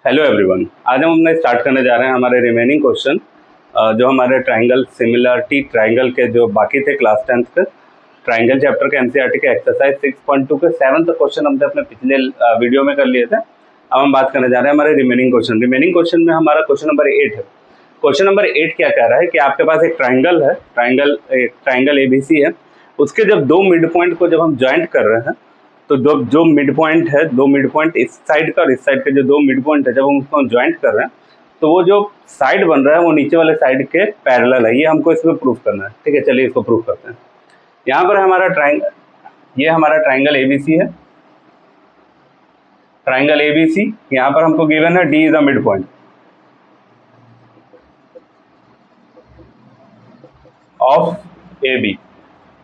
Hello everyone, आज हम अपना स्टार्ट करने जा रहे हैं हमारे रिमेनिंग क्वेश्चन जो हमारे ट्राइंगल सिमिलरिटी ट्राइंगल के जो बाकी थे क्लास 10th के ट्राइंगल चैप्टर के एनसीईआरटी के एक्सरसाइज 6.2 के 7th क्वेश्चन हमने अपने पिछले वीडियो में कर लिए थे। अब हम बात करने जा रहे हैं हमारे रिमेनिंग क्वेश्चन में हमारा क्वेश्चन नंबर 8 है। क्वेश्चन नंबर 8 क्या कह रहा है कि आपके पास एक ट्राइंगल है, ट्राइंगल एबीसी है। उसके जब दो मिड पॉइंट को जब हम ज्वाइंट कर रहे हैं तो जो मिड पॉइंट है, दो मिड पॉइंट इस साइड का और इस साइड के जो दो मिड पॉइंट है, जब हम उसको ज्वाइंट कर रहे हैं तो वो जो साइड बन रहा है वो नीचे वाले साइड के पैरेलल है। ये हमको इसमें प्रूफ करना है। ठीक है, चलिए इसको प्रूफ करते हैं। यहाँ पर हमारा ये हमारा ट्राइंगल एबीसी है। ट्राइंगल एबीसी यहाँ पर हमको गिवन है D is the mid point of A B.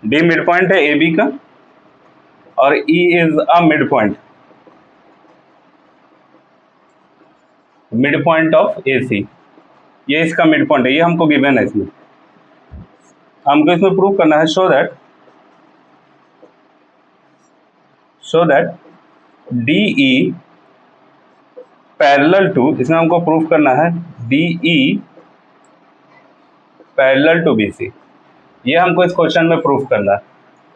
D mid point है ए बी का और E is a mid point of A C. ये इसका मिड पॉइंट है, ये हमको गिवन है। इसमें हमको इसमें प्रूव करना है show that D E parallel to, इसमें हमको प्रूव करना है D E parallel to B C. ये हमको इस क्वेश्चन में प्रूव करना है।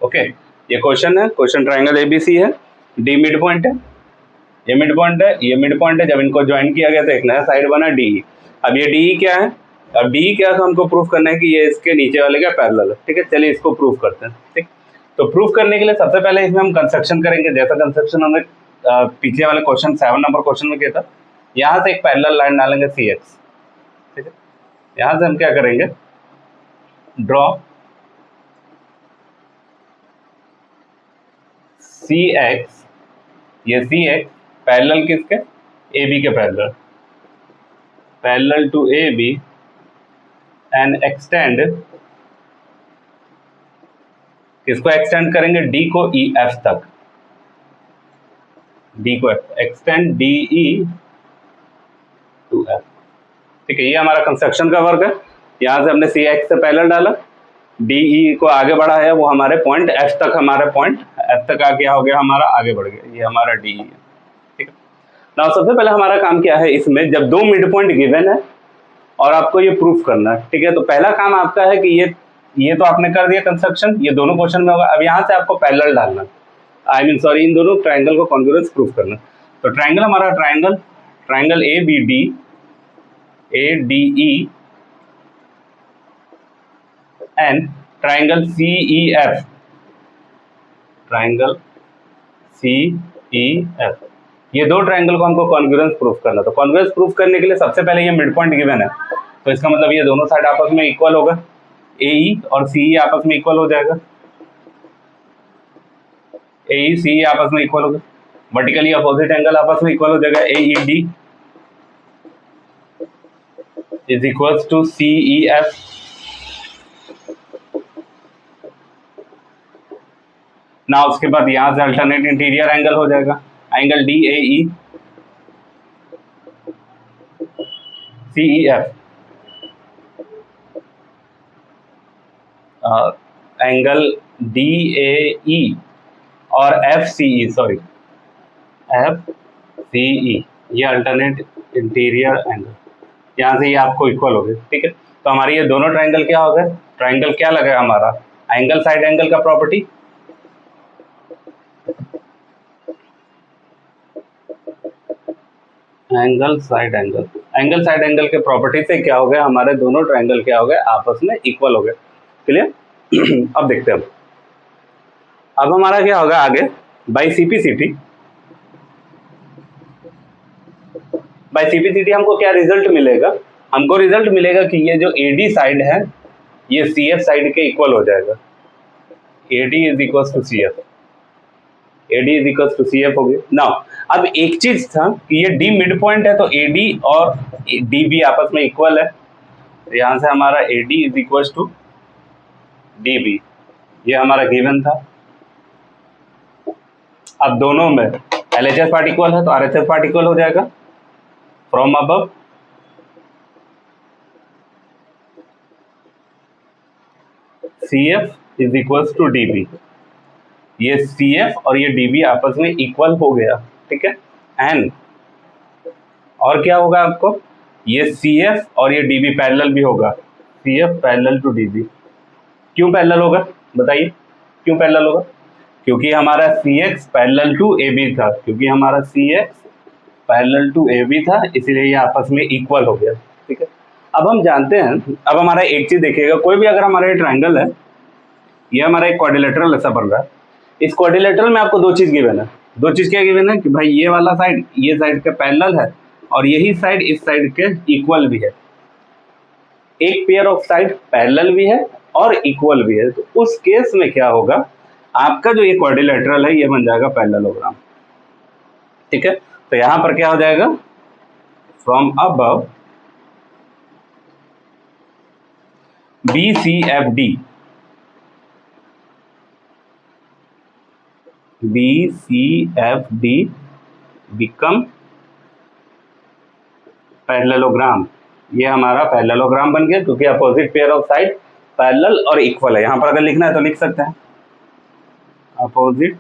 ओके, ये क्वेश्चन है, क्वेश्चन ट्राइंगल एबीसी है, डी मिड पॉइंट है, ये मिड पॉइंट है, ये मिड पॉइंट है। जब इनको ज्वाइन किया गया तो एक नया साइड बना डी। अब ये डी क्या है, अब डी क्या है तो हमको प्रूफ करना है कि ये इसके नीचे वाले का पैरेलल है। ठीक है, चलिए इसको प्रूफ करते हैं। ठीक, तो प्रूफ करने के लिए सबसे पहले इसमें हम कंस्ट्रक्शन करेंगे, जैसा कंस्ट्रक्शन हमने पीछे वाले क्वेश्चन 7 नंबर क्वेश्चन में किया था। यहाँ से एक पैरेलल लाइन डालेंगे सी एक्स। ठीक है, यहाँ से हम क्या करेंगे, ड्रॉ सी एक्स, ये सी एक्स पैरेलल किसके, ए बी के parallel to A B and extend, किसको एक्सटेंड करेंगे, डी को ई एफ तक, डी को extend D E to F. ठीक है, ये हमारा कंस्ट्रक्शन का वर्क है। यहाँ से हमने सी एक्स से पैरेलल डाला, डी ई को आगे बढ़ा है, वो हमारे पॉइंट एफ तक, हमारे पॉइंट एफ तक आ गया, हो गया हमारा, आगे बढ़ गया, ये हमारा डी ई है। ठीक है, ना सबसे पहले हमारा काम क्या है, इसमें जब दो मिड पॉइंट गिवन है और आपको ये प्रूफ करना है। ठीक है, तो पहला काम आपका है कि ये तो आपने कर दिया कंस्ट्रक्शन, ये दोनों क्वेश्चन में होगा। अब यहाँ से आपको पैरेलल डालना, इन दोनों ट्राइंगल को कॉन्ग्रुएंस प्रूफ करना। तो ट्राइंगल हमारा triangle A B D, A D E and triangle C E F, triangle C E F, ये दो ट्राइंगल को हमको कॉन्ग्रुएंस प्रूफ करना। तो कॉन्ग्रुएंस प्रूफ करने के लिए सबसे पहले ये मिड पॉइंट गिवन है, तो इसका मतलब ये दोनों साइड आपस में इक्वल होगा, ए ई और सी ई आपस में इक्वल हो जाएगा, ए ई सी ई आपस में इक्वल होगा, वर्टिकली अपोजिट एंगल आपस में इक्वल हो जाएगा, A E D is equals to C E F. ना उसके बाद यहां से अल्टरनेट इंटीरियर एंगल हो जाएगा, angle D A E C E F, angle D A E और F C E, sorry F C E, ये अल्टरनेट इंटीरियर एंगल, यहाँ से ये आपको इक्वल हो गए। ठीक है, तो हमारी ये दोनों ट्राइंगल क्या हो गए, ट्राइंगल क्या लगा हमारा, एंगल साइड एंगल का प्रॉपर्टी, एंगल साइड एंगल के प्रॉपर्टी से क्या हो गया, हमारे दोनों ट्राइंगल क्या हो गए, आपस में इक्वल हो गए। क्लियर? अब देखते हैं, अब हमारा क्या होगा आगे, बाई सीपीसीटी हमको क्या रिजल्ट मिलेगा, हमको रिजल्ट मिलेगा कि ये जो एडी साइड है ये सी एफ साइड के इक्वल हो जाएगा, AD is equal to C F, AD is equal to C F हो गया। नाउ अब एक चीज था कि ये डी मिड पॉइंट है तो एडी और डी बी आपस में इक्वल है, तो यहाँ से हमारा AD is equal to D B, ये हमारा गिवन था। अब दोनों में एलएचएस पार्ट इक्वल है तो आरएचएस पार्ट इक्वल हो जाएगा, from above C F is equal to D B, ये सी एफ और ये डी बी आपस में इक्वल हो गया। ठीक है, एंड और क्या होगा आपको, ये सी एफ और ये डी बी पैरेलल भी होगा, C F parallel to D B. क्यों पैरेलल होगा बताइए, क्यों पैरेलल होगा? क्योंकि हमारा C X parallel to A B था, क्योंकि हमारा C X parallel to A B था, इसीलिए ये आपस में इक्वल हो गया। ठीक है, अब हम जानते हैं, अब हमारा एक चीज देखिएगा, कोई भी अगर हमारा ये ट्राइंगल है, ये हमारा एक क्वाड्रिलेटरल ऐसा बन रहा है, इस क्वाड्रिलेटरल में आपको दो चीज गिवन है। दो चीज क्या गिवन है कि भाई ये वाला साइड ये साइड के पैरेलल है और यही साइड इस साइड के इक्वल भी है। एक पेयर ऑफ साइड पैरेलल भी है और इक्वल भी है, तो उस केस में क्या होगा, आपका जो ये क्वाड्रिलेटरल है ये बन जाएगा पैरेललोग्राम। ठीक है, तो यहां पर क्या हो जाएगा, from above BCFD, BCFD become parallelogram. ये हमारा पैरेललोग्राम बन गया, क्योंकि opposite pair of side parallel और इक्वल है। यहां पर अगर लिखना है तो लिख सकते हैं, opposite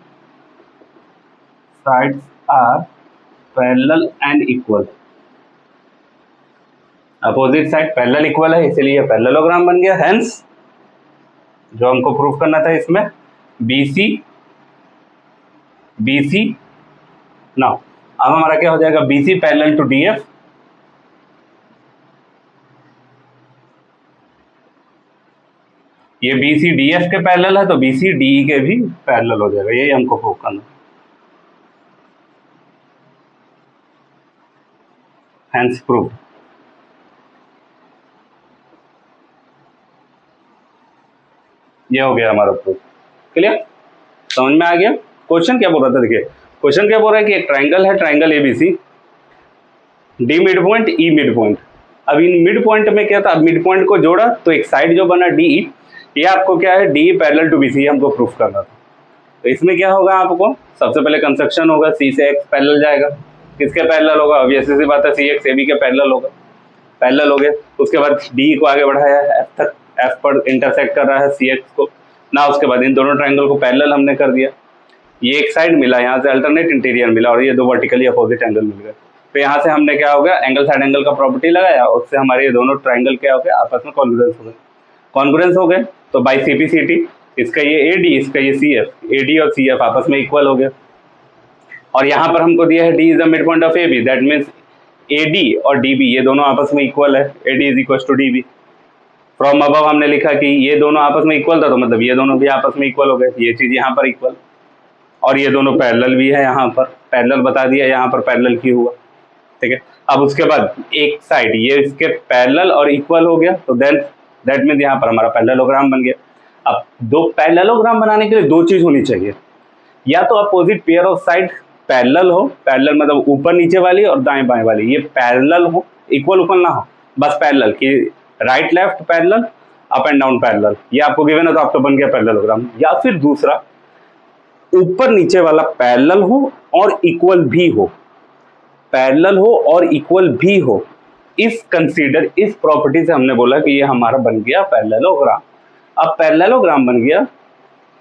sides are parallel and equal. Opposite side parallel equal है, इसलिए पैरेललोग्राम बन गया। हेंस जो हमको प्रूफ करना था इसमें BC नाउ अब हमारा क्या हो जाएगा, BC पैरेलल टू DF, ये BC DF के पैरेलल है तो BC DE के भी पैरेलल हो जाएगा, यही हमको प्रूफ करना। Hence proof. ये हो गया हमारा प्रूफ। क्लियर, समझ में आ गया? क्वेश्चन क्या बोल रहा था, देखिए क्वेश्चन क्या बोल रहा है कि एक ट्राइंगल है, triangle ABC, D mid point ई मिड पॉइंट। अब इन मिड पॉइंट में क्या था, अब मिड पॉइंट को जोड़ा तो एक साइड जो बना DE, ये आपको क्या है, DE पैरेलल टू BC, हमको प्रूफ करना था। तो इसमें क्या होगा, आपको सबसे पहले कंस्ट्रक्शन होगा, C से X पैरेलल जाएगा, किसके पैरेलल होगा, अब ऐसी सी बात है CX AB के पैरेलल होगा, पैरेलल हो गया। उसके बाद DE को आगे बढ़ाया F तक, F पर इंटरसेक्ट कर रहा है CX को ना, उसके बाद इन दोनों ट्राइंगल को पैरेलल हमने कर दिया, ये एक साइड मिला, यहाँ से अल्टरनेट इंटीरियर मिला और ये दो वर्टिकली अपोजिट एंगल मिल गए। तो यहाँ से हमने क्या हो गया, एंगल साइड एंगल का प्रॉपर्टी लगाया, उससे हमारे ये दोनों ट्राइंगल क्या हो गए, आपस में कॉन्ग्रुएंस हो गए। कॉन्ग्रुएंस हो गए तो बाई CPCT, इसका ये AD, इसका ये CF, AD और CF आपस में इक्वल हो गए। और यहाँ पर हमको दिया है D is the mid point of AB, that means AD और DB ये दोनों आपस में इक्वल है, AD is equal to DB। From above हमने लिखा कि ये दोनों आपस में इक्वल था, तो मतलब ये दोनों भी आपस में इक्वल हो गए, ये चीज यहाँ पर इक्वल, और ये दोनों पैरेलल भी है, यहाँ पर पैरेलल बता दिया, यहाँ पर पैरेलल क्यों हुआ। ठीक है, अब उसके बाद एक साइड ये इसके पैरेलल और इक्वल हो गया, तो देन दैट मीन्स यहाँ पर हमारा पैरेललोग्राम बन गया। अब दो पैरेललोग्राम बनाने के लिए दो चीज होनी चाहिए, या तो opposite pair of side parallel हो, पैरेलल मतलब ऊपर नीचे वाली और दाएं बाएं वाली, ये पैरेलल हो, इक्वल ऊपर ना हो, बस पैरेलल कि right left parallel, up and down parallel, ये आपको गिवन है तो आपका बन गया पैरेललोग्राम। या फिर दूसरा, ऊपर नीचे वाला पैरेलल हो और इक्वल भी हो, पैरेलल हो और इक्वल भी हो, इस कंसीडर इस प्रॉपर्टी से हमने बोला कि ये हमारा बन गया पैरेललोग्राम। अब पैरेललोग्राम बन गया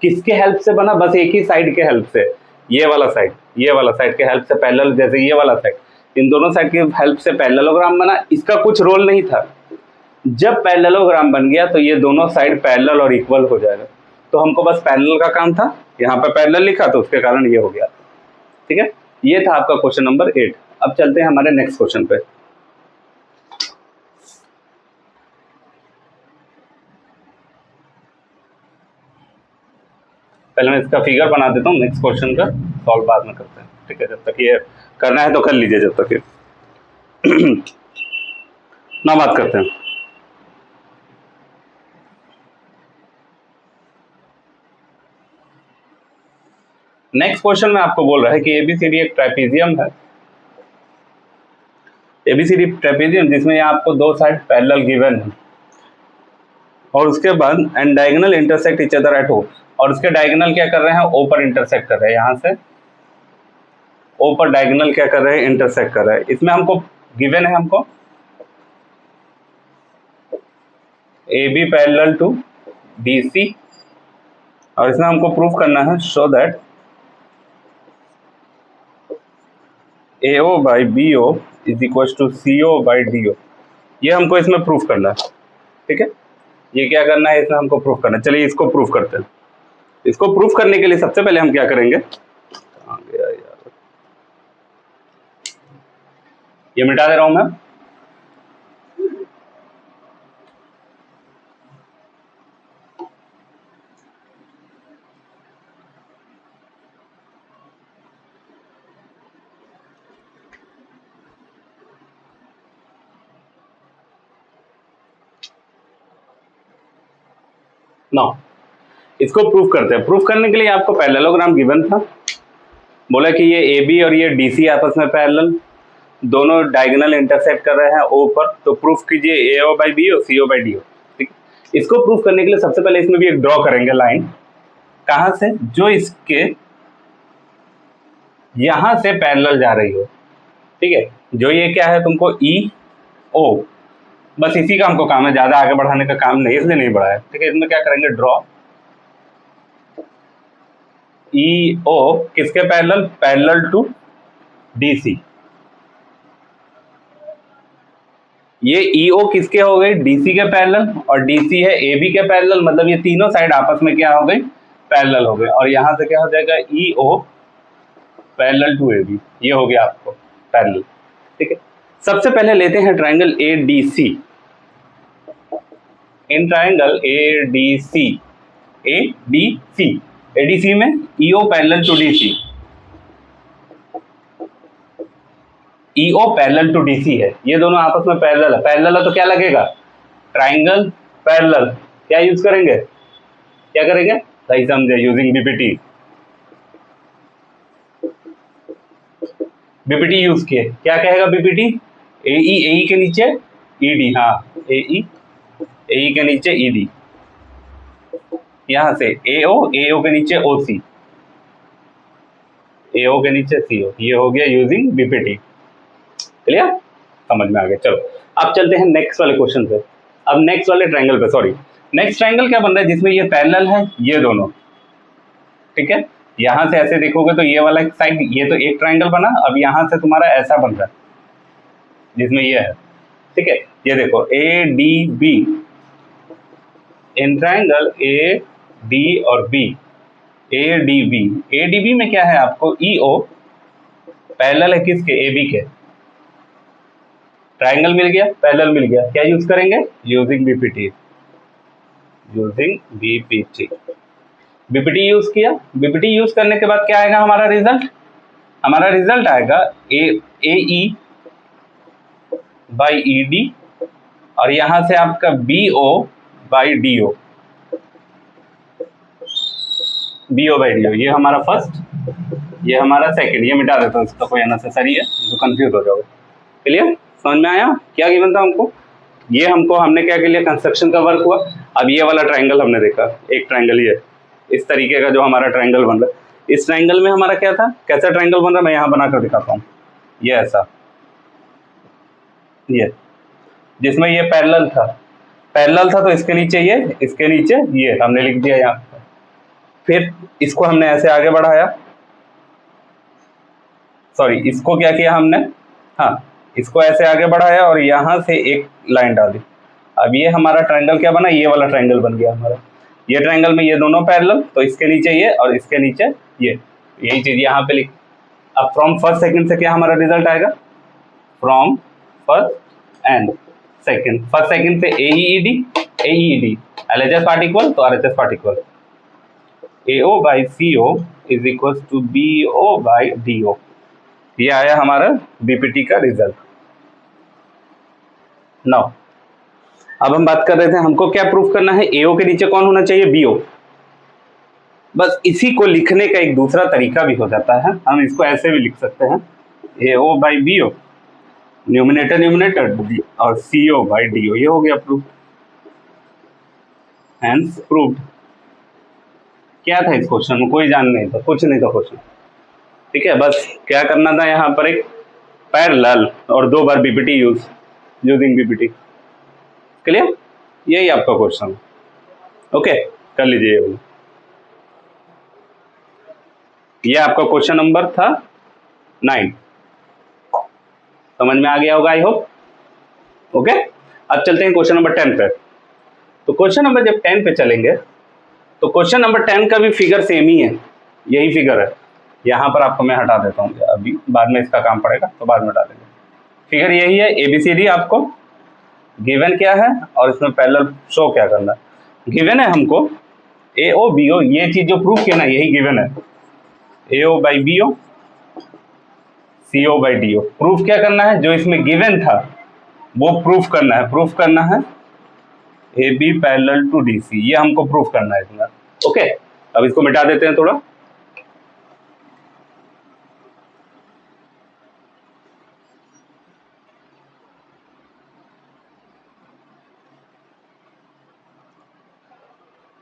किसके हेल्प से बना, बस एक ही साइड के हेल्प से, ये वाला साइड के हेल्प से पैरेलल, जैसे ये वाला साइड, इन दोनों साइड के हेल्प से पैरेललोग्राम बना, इसका कुछ रोल नहीं था। जब पैरेललोग्राम बन गया तो ये दोनों साइड पैरेलल और इक्वल हो जाएगा, तो हमको बस पैरेलल का काम था, यहाँ पे पैरेलल लिखा तो उसके कारण ये हो गया। ठीक है, ये था आपका क्वेश्चन नंबर 8। अब चलते हैं हमारे नेक्स्ट क्वेश्चन पे। पहले मैं इसका फिगर बना देता हूँ, नेक्स्ट क्वेश्चन का सॉल्व बाद में करते हैं। ठीक है, जब तक ये करना है तो कर लीजिए, जब तक ये ना बात करते हैं। नेक्स्ट क्वेश्चन में आपको बोल रहा है कि ABCD एक ट्रेपेजियम है, ABCD ट्रेपेजियम जिसमें आपको दो साइड पैरेलल गिवन है, और उसके बाद and diagonal intersect each other at O, और उसके डायगोनल क्या कर रहे हैं, O पर इंटरसेक्ट कर रहे हैं, यहाँ से O पर डायगोनल क्या कर रहे हैं, इंटरसेक्ट कर रहे हैं। इसमें हमको गिवन है हमको AB पैरेलल टू BC, और इसमें हमको प्रूफ करना है show that AO by BO is equal to CO/DO। ये हमको इसमें प्रूफ करना है, ठीक है। ये क्या करना है, इसमें हमको प्रूफ करना है। चलिए इसको प्रूफ करते हैं। इसको प्रूफ करने के लिए सबसे पहले हम क्या करेंगे, आ गया यार, ये मिटा दे रहा हूं मैं। नाउ इसको प्रूफ करते हैं। प्रूफ करने के लिए आपको पैरेललोग्राम गिवन था, बोला कि ये AB और ये DC आपस में पैरेलल, दोनों डायगोनल इंटरसेक्ट कर रहे हैं O पर, तो प्रूफ कीजिए AO/BO CO/DO। ठीक, इसको प्रूफ करने के लिए सबसे पहले इसमें भी एक ड्रॉ करेंगे लाइन, कहां से, जो इसके यहां से पैरेलल जा रही हो, ठीक है। जो ये क्या है तुमको EO, बस इसी का हमको काम है, ज्यादा आगे बढ़ाने का काम नहीं, इसलिए नहीं बढ़ाया, ठीक है। इसमें क्या करेंगे, ड्रॉ EO किसके पैरेलल, पैरेलल टू DC। ये EO किसके हो गई, DC के पैरेलल, और DC है AB के पैरेलल, मतलब ये तीनों साइड आपस में क्या हो गई, पैरेलल हो गए। और यहां से क्या हो जाएगा, EO पैरेलल टू AB, ये हो गया आपको पैरेलल, ठीक है। सबसे पहले लेते हैं triangle ADC। In triangle ADC में EO parallel to DC, EO parallel to DC है, ये दोनों आपस में पैरेलल है। पैरेलल है तो क्या लगेगा, ट्राइंगल पैरेलल। क्या यूज करेंगे, क्या करेंगे, सही समझे, यूजिंग BPT यूज किए। क्या कहेगा BPT, AE के नीचे ED, हाँ AE के नीचे ED, यहां से AO के नीचे OC, AO के नीचे CO, ये हो गया यूजिंग BPT। क्लियर, समझ में आ गया। चलो अब चलते हैं नेक्स्ट वाले क्वेश्चन पे। अब नेक्स्ट वाले ट्रायंगल पे, सॉरी नेक्स्ट ट्रायंगल क्या बन रहा है, जिसमें ये पैरेलल है ये दोनों, ठीक है। यहां से ऐसे देखोगे तो ये वाला साइड, ये तो एक ट्रायंगल बना, अब यहां से तुम्हारा ऐसा बन रहा है जिसमें ये है, ठीक है। ये देखो ADB, इन ट्रायंगल AD और B, ADB में क्या है आपको, EO पैरेलल है किसके, AB के। ट्रायंगल मिल गया, पैरेलल मिल गया, क्या यूज करेंगे, यूजिंग BPT। BPT यूज किया। BPT यूज करने के बाद क्या आएगा हमारा रिजल्ट, हमारा रिजल्ट आएगा AE/ED, और यहां से आपका BO/DO, ये हमारा फर्स्ट, ये हमारा सेकंड। ये मिटा देता हूँ, इसका कोई अननेसेसरी है जो कंफ्यूज हो जाओगे। क्लियर, समझ में आया क्या गिवन था हमको। ये हमने क्या के लिए, कंस्ट्रक्शन का वर्क हुआ। अब ये वाला ट्रायंगल हमने देखा, एक ट्रायंगल ये इस तरीके का जो हमारा ट्रायंगल बन रहा है। इस ट्रायंगल में हमारा क्या था, कैसा ट्रायंगल बन रहा है, मैं यहाँ बनाकर दिखाता हूँ। ये ऐसा, ये जिसमें ये पैरेलल था तो इसके नीचे ये हमने लिख दिया यहाँ। फिर इसको हमने ऐसे आगे बढ़ाया, सॉरी इसको क्या किया हमने, हाँ इसको ऐसे आगे बढ़ाया और यहाँ से एक लाइन डाली। अब ये हमारा ट्रायंगल क्या बना, ये वाला ट्रायंगल बन गया हमारा। ये ट्रायंगल में ये दोनों पैरेलल, तो इसके नीचे ये और इसके नीचे ये, यही चीज यहाँ पे लिख। अब फ्रॉम फर्स्ट सेकंड से क्या हमारा रिजल्ट आएगा, from first and second, first second से AED LHS part equal to RHS part equal, AO/CO is equal to BO/DO। ये आया हमारा BPT का रिजल्ट। नाउ अब हम बात कर रहे थे हमको क्या प्रूफ करना है, AO के नीचे कौन होना चाहिए, BO। बस इसी को लिखने का एक दूसरा तरीका भी हो जाता है, हम इसको ऐसे भी लिख सकते हैं, AO/BO न्यूमिनेटर और CO/DO, ये हो गया प्रूफ, हैंस प्रूव्ड। क्या था इस क्वेश्चन में, कोई जान नहीं था, कुछ नहीं था क्वेश्चन, ठीक है। बस क्या करना था, यहाँ पर एक पैरेलल और 2 बार BPT यूजिंग BPT। क्लियर, यही आपका क्वेश्चन, ओके कर लीजिए। ये आपका क्वेश्चन नंबर था 9। समझ में आ गया होगा आई होप। ओके, अब चलते हैं क्वेश्चन नंबर 10 पे। तो क्वेश्चन नंबर जब 10 पे चलेंगे तो क्वेश्चन नंबर 10 का भी फिगर सेम ही है, यही फिगर है। यहाँ पर आपको मैं हटा देता हूँ, अभी बाद में इसका काम पड़ेगा तो बाद में हटा देंगे। फिगर यही है, ABCD आपको गिवन क्या है और इसमें पैरेलल शो क्या करना है। गिवन है हमको AO BO, ये चीज जो प्रूफ किया ना यही गिवन है, AO by BO CO by DO। Proof क्या करना है, जो इसमें गिवन था वो प्रूफ करना है। प्रूफ करना है AB पैरेलल टू DC, ये हमको प्रूफ करना है इसमें। ओके, अब इसको मिटा देते हैं थोड़ा।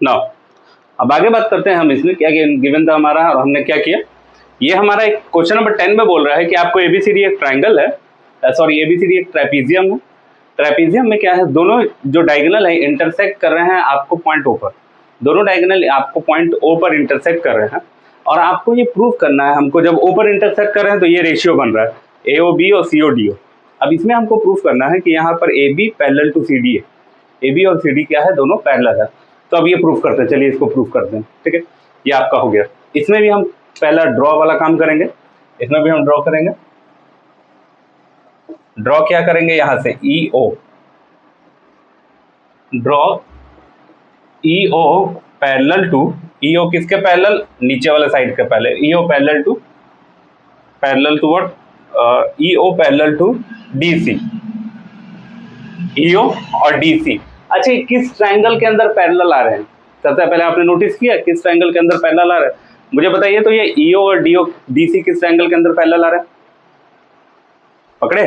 नाउ अब आगे बात करते हैं हम इसमें क्या गिवन था हमारा और हमने क्या किया। ये हमारा एक क्वेश्चन नंबर 10 में बोल रहा है कि आपको ABCD एक ट्राइंगल है, सॉरी ABCD एक ट्रेपीजियम है। ट्रेपीजियम में क्या है, दोनों जो डायगोनल है इंटरसेक्ट कर रहे हैं आपको पॉइंट O पर, दोनों डायगोनल आपको पॉइंट O पर इंटरसेक्ट कर रहे हैं और आपको ये प्रूव करना है हमको, जब O पर इंटरसेक्ट कर रहे हैं तो ये रेशियो बन रहा है AOB और CODO। अब इसमें हमको प्रूव करना है कि यहाँ पर AB पैरेलल टू CD है, AB और CD क्या है, दोनों पैरेलल है। तो अब ये प्रूफ करते हैं, चलिए इसको प्रूफ करते हैं। ठीक है, ये आपका हो गया। इसमें भी हम पहला ड्रॉ वाला काम करेंगे, इसमें भी हम ड्रॉ करेंगे। ड्रॉ क्या करेंगे, यहां से EO, draw EO parallel to, EO किसके पैरेलल, नीचे वाले साइड के पहले, EO parallel to what, EO parallel to DC, EO और DC। अच्छा, किस ट्रायंगल के अंदर पैरेलल आ रहे हैं, सबसे पहले आपने नोटिस किया किस ट्रायंगल के अंदर पैरेलल आ रहे हैं, मुझे बताइए। तो ये EO और DC किस ट्रायंगल के अंदर पैरेलल आ रहे हैं, पकड़े।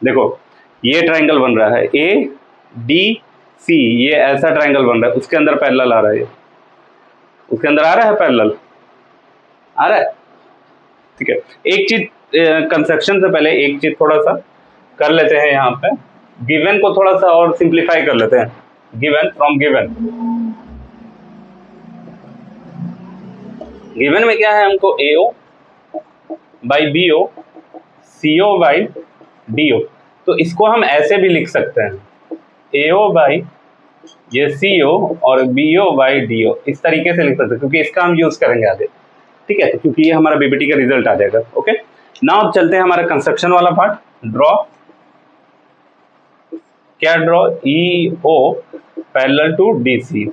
देखो ये ट्रायंगल बन रहा है ADC, ये ऐसा ट्रायंगल बन रहा है, उसके अंदर पैरेलल आ रहा है, उसके अंदर आ रहा है पैरेलल, आ रहा है। ठीक है, एक चीज कंस्ट्रक्शन से पहले एक चीज थोड़ा सा कर लेते हैं, यहाँ पे गिवन को थोड़ा सा और सिंप्लीफाई कर लेते हैं। गिवन फ्रॉम गिवन में क्या है, हमको AO by BO CO by DO, तो इसको हम ऐसे भी लिख सकते हैं AO बाई ये CO और BO बाई DO, इस तरीके से लिख सकते हैं क्योंकि इसका हम यूज करेंगे आगे। ठीक है, तो क्योंकि ये हमारा BBT का रिजल्ट आ जाएगा। ओके, नाउ चलते हैं हमारा कंस्ट्रक्शन वाला पार्ट। ड्रॉ क्या, draw EO parallel to DC।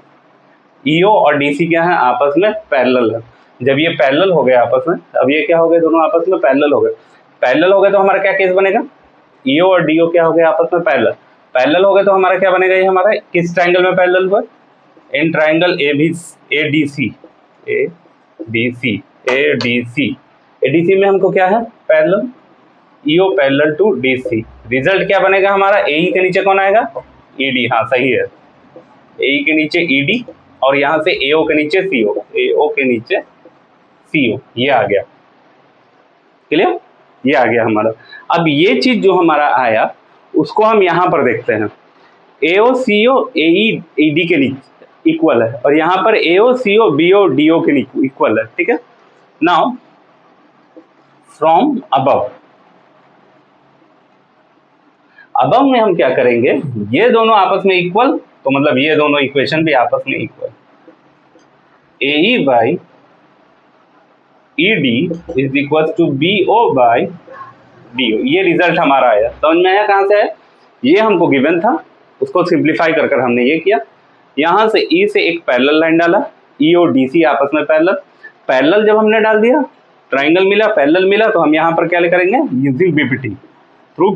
EO और DC क्या है, आपस में पैरेलल है। जब ये पैरेलल हो गए आपस में, अब ये क्या हो गए, दोनों आपस में पैरेलल हो गए। पैरेलल हो गए तो हमारा क्या केस बनेगा, EO और DO क्या हो गए आपस में पैरेलल। पैरेलल हो गए तो हमारा क्या बनेगा, ये हमारा किस ट्रायंगल में पैरेलल हुआ, इन ट्रायंगल ADC में हमको क्या है parallel, EO parallel to DC। Result क्या बनेगा हमारा, AE के नीचे कौन आएगा, ED। हाँ सही है, AE के नीचे ED और यहाँ से AO के नीचे CO, AO के नीचे CO, ये आ गया। क्लियर, ये आ गया हमारा। अब ये चीज जो हमारा आया उसको हम यहाँ पर देखते हैं, AO CO AE ED के नीचे इक्वल है और यहाँ पर AO CO BO DO के इक्वल है। ठीक है, नाउ फ्रॉम अबव में हम क्या करेंगे, ये दोनों आपस में इक्वल, तो मतलब ये दोनों इक्वेशन भी आपस में equal, AE by ED is equal to BO by DO। ये रिजल्ट हमारा आया, समझ में आया कहाँ से है, ये हमको गिवन था, उसको सिंप्लीफाई कर हमने ये किया। यहाँ से E से एक पैरेलल लाइन डाला, EO DC आपस में पैरेलल जब हमने डाल दिया, ट्राइंगल मिला, पैरेलल मिला, तो हम यहाँ पर क्या करेंगे, यूजिंग BPT, थ्रू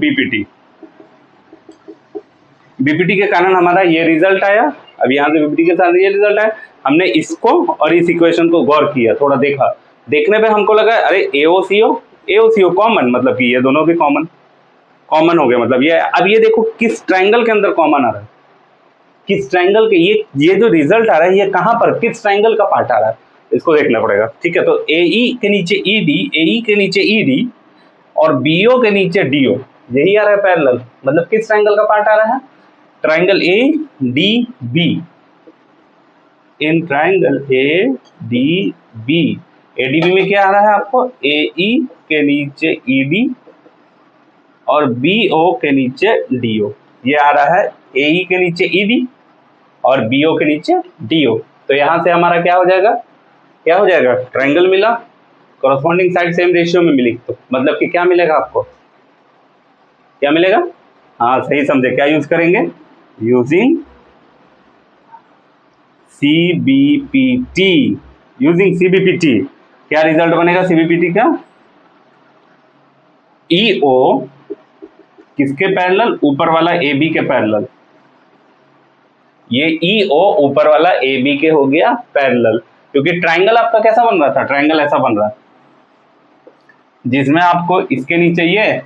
BPT के कारण हमारा ये रिजल्ट आया। अब यहाँ से BPT के साथ ये रिजल्ट आया, हमने इसको और इस इक्वेशन को गौर किया, थोड़ा देखा, देखने पे हमको लगा अरे AO CO कॉमन, मतलब कि ये दोनों भी कॉमन हो गए, मतलब ये। अब ये देखो किस ट्रायंगल के अंदर कॉमन आ रहा है, किस ट्रायंगल के, ये जो रिजल्ट आ रहा है ये कहाँ पर, किस ट्रायंगल का पार्ट आ रहा है, इसको देखना पड़ेगा। ठीक है, तो AE के नीचे ED, AE के नीचे ED और BO के नीचे DO, यही आ रहा है पैरेलल, मतलब किस ट्रायंगल का पार्ट आ रहा है, triangle ADB। In triangle ADB, ADB में क्या आ रहा है आपको, AE के नीचे ED और BO के नीचे DO, ये आ रहा है AE के नीचे ED और BO के नीचे DO। तो यहाँ से हमारा क्या हो जाएगा, ट्रायंगल मिला, कॉरस्पॉन्डिंग साइड सेम रेशियो में मिली, तो मतलब कि क्या मिलेगा आपको, क्या मिलेगा, हाँ सही समझे, क्या यूज करेंगे, यूजिंग CBPT, क्या रिजल्ट बनेगा CBPT का, EO किसके पैरेलल, ऊपर वाला AB के पैरेलल, ये EO ऊपर वाला AB के हो गया पैरेलल, क्योंकि ट्रायंगल आपका कैसा बन रहा था, ट्रायंगल ऐसा बन रहा है जिसमें आपको इसके नीचे ये,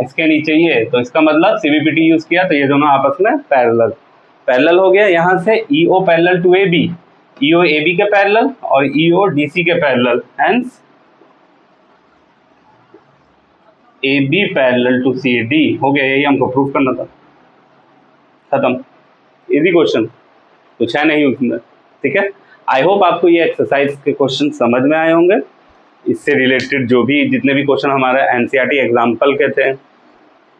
इसके नीचे ये, तो इसका मतलब CBPT यूज किया तो ये दोनों आपस में पैरेलल हो गया। यहाँ से EO parallel to AB, EO AB के पैरेलल और EO DC के parallel, hence AB parallel to CD हो गया, यही हमको प्रूफ करना था, खत्म, इजी क्वेश्चन, कुछ है नहीं उसमें, ठीक है। आई होप आपको ये एक्सरसाइज के क्वेश्चन समझ में आए होंगे। इससे रिलेटेड जो भी जितने भी क्वेश्चन हमारे NCERT एग्जाम्पल के थे,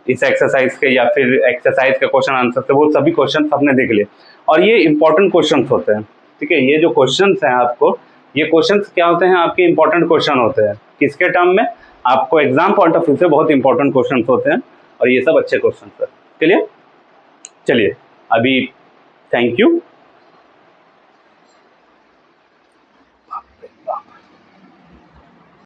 इस एक्सरसाइज के या फिर एक्सरसाइज के क्वेश्चन आंसर थे, वो सभी क्वेश्चन आपने देख लिए, और ये इंपॉर्टेंट क्वेश्चन होते हैं, ठीक है। ये जो क्वेश्चन हैं आपको, ये क्वेश्चन क्या होते हैं, आपके इंपॉर्टेंट क्वेश्चन होते हैं, किसके टर्म में, आपको एग्जाम पॉइंट ऑफ व्यू से बहुत इंपॉर्टेंट क्वेश्चन होते हैं, और ये सब अच्छे क्वेश्चन है। चलिए अभी थैंक यू।